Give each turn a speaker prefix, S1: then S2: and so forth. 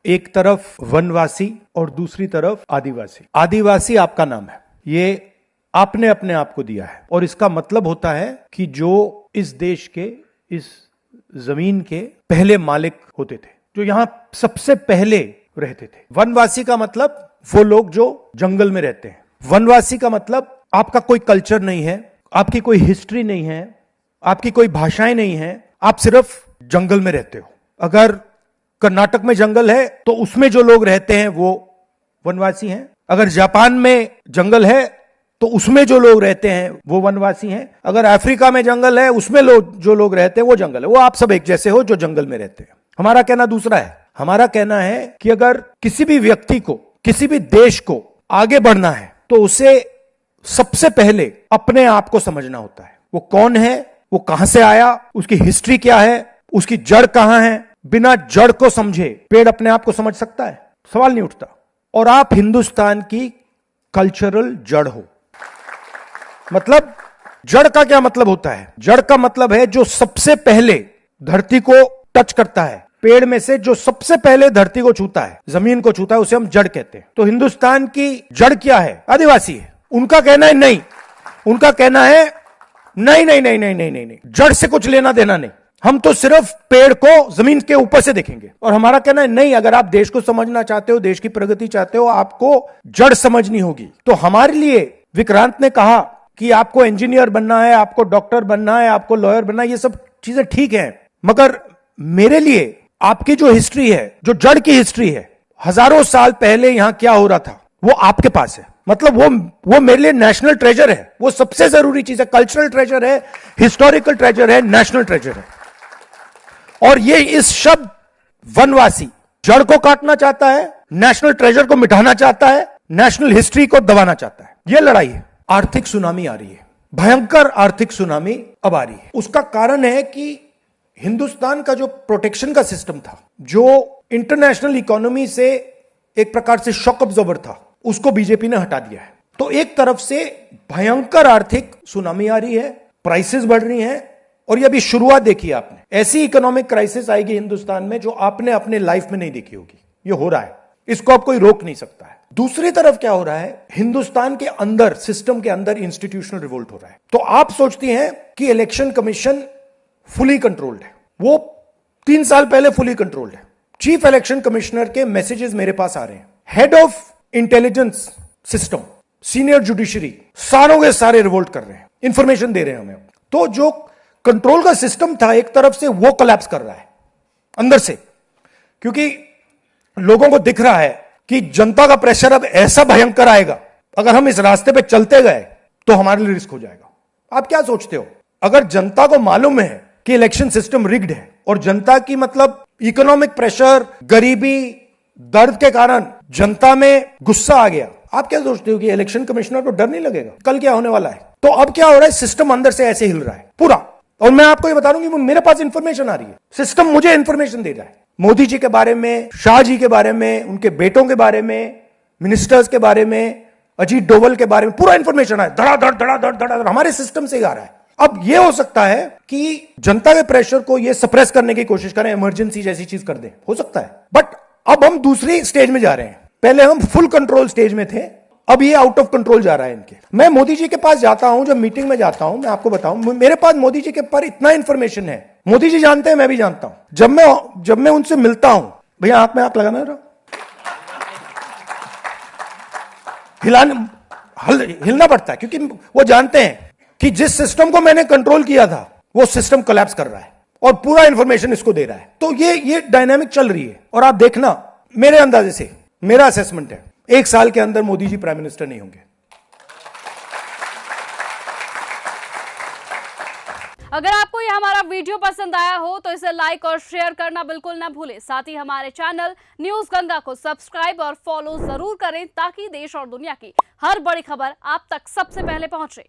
S1: एक तरफ वनवासी और दूसरी तरफ आदिवासी। आदिवासी आपका नाम है, ये आपने अपने आप को दिया है और इसका मतलब होता है कि जो इस देश के, इस जमीन के पहले मालिक होते थे, जो यहां सबसे पहले रहते थे। वनवासी का मतलब वो लोग जो जंगल में रहते हैं। वनवासी का मतलब आपका कोई कल्चर नहीं है, आपकी कोई हिस्ट्री नहीं है, आपकी कोई भाषाएं नहीं है, आप सिर्फ जंगल में रहते हो। अगर कर्नाटक में जंगल है तो उसमें जो लोग रहते हैं वो वनवासी हैं। अगर जापान में जंगल है तो उसमें जो लोग रहते हैं वो वनवासी हैं। अगर अफ्रीका में जंगल है उसमें जो लोग रहते हैं वो जंगल है। वो आप सब एक जैसे हो जो जंगल में रहते हैं। हमारा कहना दूसरा है। हमारा कहना है कि अगर किसी भी व्यक्ति को, किसी भी देश को आगे बढ़ना है तो उसे सबसे पहले अपने आप को समझना होता है। वो कौन है, वो कहां से आया, उसकी हिस्ट्री क्या है, उसकी जड़ कहां है। बिना जड़ को समझे पेड़ अपने आप को समझ सकता है? सवाल नहीं उठता। और आप हिंदुस्तान की कल्चरल जड़ हो। मतलब जड़ का क्या मतलब होता है? जड़ का मतलब है जो सबसे पहले धरती को टच करता है। पेड़ में से जो सबसे पहले धरती को छूता है, जमीन को छूता है, उसे हम जड़ कहते हैं। तो हिंदुस्तान की जड़ क्या है? आदिवासी है। उनका कहना है नहीं, उनका कहना है नहीं नहीं नहीं नहीं नहीं नहीं नहीं, जड़ से कुछ लेना देना नहीं, हम तो सिर्फ पेड़ को जमीन के ऊपर से देखेंगे। और हमारा कहना है नहीं, अगर आप देश को समझना चाहते हो, देश की प्रगति चाहते हो, आपको जड़ समझनी होगी। तो हमारे लिए विक्रांत ने कहा कि आपको इंजीनियर बनना है, आपको डॉक्टर बनना है, आपको लॉयर बनना है, ये सब चीजें ठीक है, मगर मेरे लिए आपकी जो हिस्ट्री है, जो जड़ की हिस्ट्री है, हजारों साल पहले यहां क्या हो रहा था, वो आपके पास है। मतलब वो मेरे लिए नेशनल ट्रेजर है। वो सबसे जरूरी चीज है। कल्चरल ट्रेजर है, हिस्टोरिकल ट्रेजर है, नेशनल ट्रेजर है। और ये इस शब्द वनवासी जड़ को काटना चाहता है, नेशनल ट्रेजर को मिटाना चाहता है, नेशनल हिस्ट्री को दबाना चाहता है। यह लड़ाई है। आर्थिक सुनामी आ रही है, भयंकर आर्थिक सुनामी अब आ रही है। उसका कारण है कि हिंदुस्तान का जो प्रोटेक्शन का सिस्टम था, जो इंटरनेशनल इकोनॉमी से एक प्रकार से शॉक अब्जॉर्बर था, उसको बीजेपी ने हटा दिया है। तो एक तरफ से भयंकर आर्थिक सुनामी आ रही है, प्राइसेस बढ़ रही हैं, और ये अभी शुरुआत देखी आपने। ऐसी इकोनॉमिक क्राइसिस आएगी हिंदुस्तान में जो आपने अपने लाइफ में नहीं देखी होगी। ये हो रहा है, इसको अब कोई रोक नहीं सकता है। दूसरी तरफ क्या हो रहा है? हिंदुस्तान के अंदर, सिस्टम के अंदर इंस्टीट्यूशनल रिवोल्ट हो रहा है। तो आप सोचती हैं कि इलेक्शन कमीशन फुली कंट्रोल्ड है। वो 3 साल पहले फुली कंट्रोल्ड है। चीफ इलेक्शन कमिश्नर के मैसेजेस मेरे पास आ रहे हैं। Head of intelligence system, senior judiciary, सारों के सारे रिवोल्ट कर रहे हैं, इंफॉर्मेशन दे रहे हैं हमें। तो जो कंट्रोल का सिस्टम था एक तरफ से, वो कोलैप्स कर रहा है अंदर से, क्योंकि लोगों को दिख रहा है कि जनता का प्रेशर अब ऐसा भयंकर आएगा, अगर हम इस रास्ते पे चलते गए तो हमारे लिए रिस्क हो जाएगा। आप क्या सोचते हो? अगर जनता को मालूम है कि इलेक्शन सिस्टम रिग्ड है और जनता की, मतलब इकोनॉमिक प्रेशर, गरीबी, दर्द के कारण जनता में गुस्सा आ गया, आप क्या सोचते हो कि इलेक्शन कमिश्नर को डर नहीं लगेगा कल क्या होने वाला है? तो अब क्या हो रहा है? सिस्टम अंदर से ऐसे हिल रहा है पूरा। और मैं आपको ये बता दूं कि मेरे पास इंफॉर्मेशन आ रही है, सिस्टम मुझे इंफॉर्मेशन दे रहा है। मोदी जी के बारे में, शाह जी के बारे में, उनके बेटों के बारे में, मिनिस्टर्स के बारे में, अजीत डोवल के बारे में पूरा इंफॉर्मेशन है। धड़ाधड़ धड़ाधड़ धड़ाधड़ हमारे सिस्टम से आ रहा है। अब यह हो सकता है कि जनता के प्रेशर को यह सप्रेस करने की कोशिश करें, इमरजेंसी जैसी चीज कर दें, हो सकता है। बट अब हम दूसरी स्टेज में जा रहे हैं। पहले हम फुल कंट्रोल स्टेज में थे, अब ये आउट ऑफ कंट्रोल जा रहा है इनके। मैं मोदी जी के पास जाता हूं, जब मीटिंग में जाता हूं, मैं आपको बताऊं, मेरे पास मोदी जी के पर इतना इंफॉर्मेशन है। मोदी जी जानते हैं, मैं भी जानता हूं। जब मैं उनसे मिलता हूं, भैया आंख में आंख लगाना है, हिलना पड़ता है, क्योंकि वो जानते हैं कि जिस सिस्टम को मैंने कंट्रोल किया था वो सिस्टम कोलैप्स कर रहा है और पूरा इंफॉर्मेशन इसको दे रहा है। तो ये डायनामिक चल रही है। और आप देखना, मेरे अंदाजे से, मेरा असेसमेंट है, 1 साल के अंदर मोदी जी प्राइम मिनिस्टर नहीं होंगे।
S2: अगर आपको यह हमारा वीडियो पसंद आया हो तो इसे लाइक और शेयर करना बिल्कुल ना भूलें। साथ ही हमारे चैनल न्यूज गंगा को सब्सक्राइब और फॉलो जरूर करें, ताकि देश और दुनिया की हर बड़ी खबर आप तक सबसे पहले पहुंचे।